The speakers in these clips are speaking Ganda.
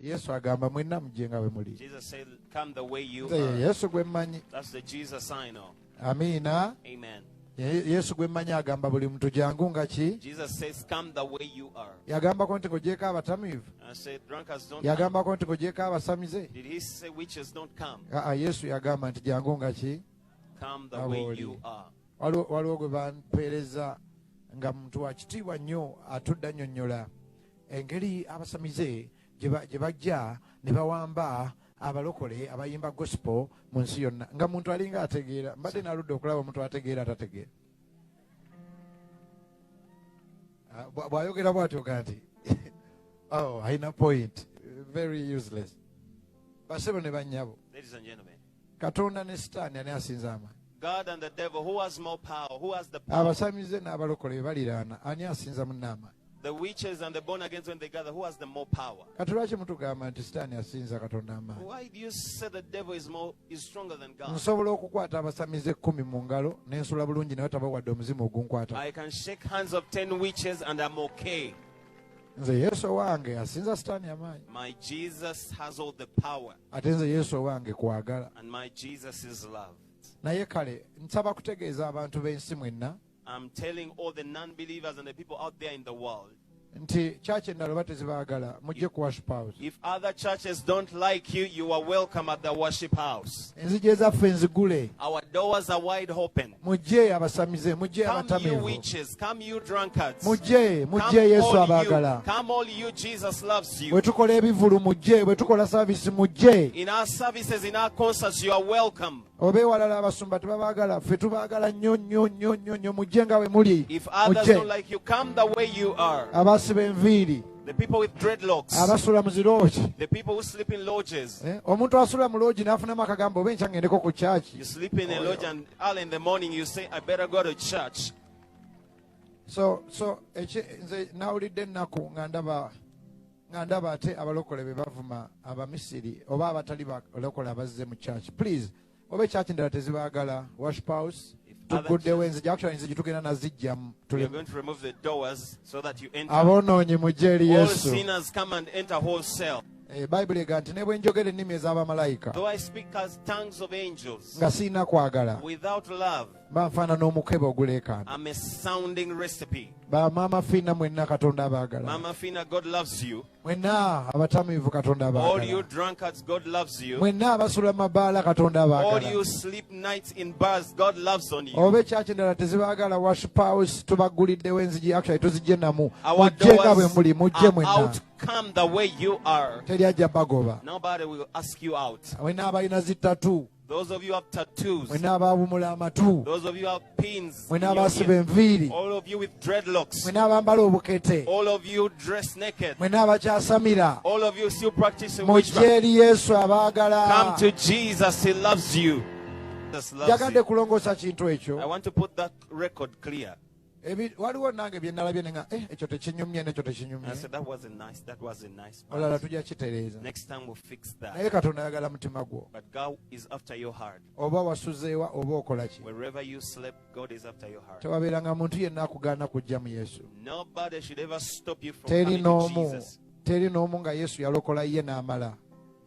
Yesu agamba mwenna mujjenga bwe muli. Jesus said, come the way you Nze are. Yesu gwe mmanyi. That's the Jesus I know. Amiina. Amen. Yesu gwe mmanyi agamba buli muntu jangu nga ki? Jesus says, come the way you are. Yagambako nti ng'ogyeko abatamiivu. I said, drunkards don't come. Yagambako nti ng'ogyeko abasamize. Did he say witches don't come? Yesu yagamba nti jangu nga ki? Come the way you are. Waliwo gwe bampeereza nga muntu wa kitiibwa nnyo atudde annyonnyola engeri abasamize gye bajja ne bawamba abalokole abayimba gospel mu nsi yonna nga muntu alinga ategeera. Mbadde naludde okulaba omuntu ategeera atategeera. Bw'ayogera bw'atyo nti oh, alina point. Very useless. Basebo ne bannyabo. Ladies and gentlemen. Katonda ne Sitaani ani asinza amaanyi? God and the devil, who has more power? Who has the power? Abasamize n'abalokole baliraana ani asinza munnaamaanyi? The witches and the born again when they gather, who has the more power? Kati lwaki mutugamba nti Sitaani asinza Katonda amaanyi? Why do you say the devil is stronger than God? Nsobola okukwata abasamize 10 mu ngalo n'ensula bulungi naye tabawadde omuzimu ogunkwata. I can shake hands of 10 witches and I'm okay. Nze Yesu wange asinza Sitaani amaanyi. My Jesus has all the power. Ate nze Yesu wange kwagala. And my Jesus is love. Naye kale nsaba kutegeeza abantu b'ensi mwenna. I'm telling all the non-believers and the people out there in the world. Nti church endala oba tezibaagala mujje ku worship house. If other churches don't like you, you are welcome at the worship house. Enzigi ezaffe nzigule. Our doors are wide open. Mujje abasamize, mujje Come you abatamiivu. witches, come you drunkards. Mujje Yesu abaagala. Come all you, Jesus loves you. Bwe tukola ebivulu mujje, bwe tukola service mujje. In our services, in our concerts, you are welcome. Obe walala abasumba tebabaagala, ffe tubaagala nnyo mujje nga bwe muli. If others don't like you, come the way you are. Abasiba enviiri. The people with dreadlocks. Abasula mu zirooki. The people who sleep in lodges. Omuntu asula mu loogi n'afunamu akagamba oba enkya ngendeko ku church. You sleep in a lodge and early in the morning you say, I better go to church. So nze nawulidde ennaku nga ndaba ate abalokole be bavuma Abamisiri oba abatali balokole abazze mu church. Please, oba church endala tezibaagala worship house. Tuguddewo enzigi, actually enzigi tugenda nazijjamu. We are going to remove the doors so that you enter. Aboonoonyi mujje eri All Yesu. sinners come and enter wholesale. Bayibuli ega nti ne bwe njogera ennimi ez'abamalayika Though I speak as tongues of angels, nga sirina kwagala, without love, mba nfaanana omukebe oguleekaana. I'm a sounding recipe. Bamaama Fiina mwenna Katonda abaagala. Mama Fina, God loves you. Mwenna abatamiivu Katonda All you abaagala. drunkards, God loves you. Mwenna abasula mu mabaala Katonda All abaagala. you sleep nights in bars, God loves on you. Oba ekyaki endala tezibaagala worship house tubaguliddewo enzigi, actually tuzijje namu. Our Mujje nga bwe doors muli, mujje are mwenna. out. Come the way you are. Teri ajja bagoba. Nobody will ask you out. Mwenna abalina zi tattoo. Those of you have tattoos. Mwenna abaabumula amatu. Those of you have pins. in Mwenna your abasiba ear. enviiri. All of you with dreadlocks. Mwenna abambala obukete. All of you dress naked. Mwenna abakyasamira. All of you still practicing Mujje witchcraft. eri Yesu abaagala. Come to Jesus. He loves you. Jesus loves Jagadde you. kulongoosa kintu I ekyo. want to put that record clear. Waliwo nange bye nalabye nga ekyo tekinyumye n'ekyo I tekinyumye. said that wasn't nice. That wasn't nice. Olala tujja kitereeza. Next time we'll fix Naye that. Katonda ayagala mutima gwo. But God is after your heart. Oba wasuzeewa oba okola ki. Wherever you slept, God is after your heart. Tewabeeranga muntu yenna akugaana kujja mu Yesu. Nobody should ever stop you from Teri coming to n'omu. Jesus. Teri n'omu nga Yesu yalokola ye n'amala.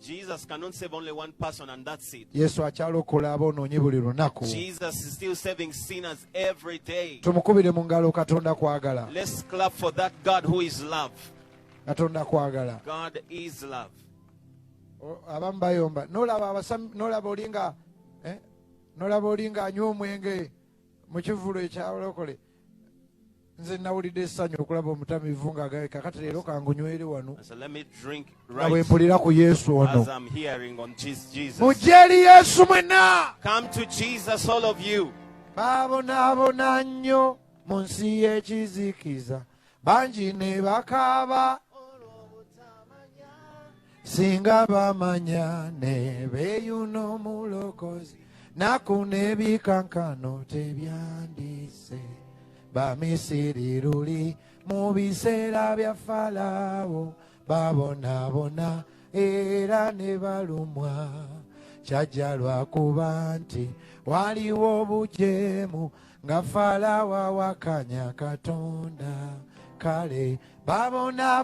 Jesus cannot save only one person and that's it. Yesu akyalokola aboonoonyi buli lunaku. Jesus is still saving sinners every day. Tumukubire mu ngalo Katonda kwagala. Let's clap for that God who is love. Katonda kwagala. God is love. Abamu bayomba. N'olaba olinga anywa omwenge mu kivulo ekyabalokole. Nze nawulidde essanyu okulaba omutamiivu ng'agabika kati leero kangunywere wano. So let me drink Nga bwe right mpulira ku Yesu ono. as I'm hearing on Jesus. Mujje eri Yesu mwenna. Come to Jesus, all of you. Baabonaabona nnyo mu nsi y'ekizikiza. Bangi ne bakaaba. Singa bamanya ne beeyuna omulokozi. Naku n'ebikankano tebyandise. Bamisiri luli mu biseera bya Falaawo. Babonaabona era ne balumwa. Kyajja lwakuba nti waliwo obujeemu nga Falaawo awakanya Katonda. Kale babona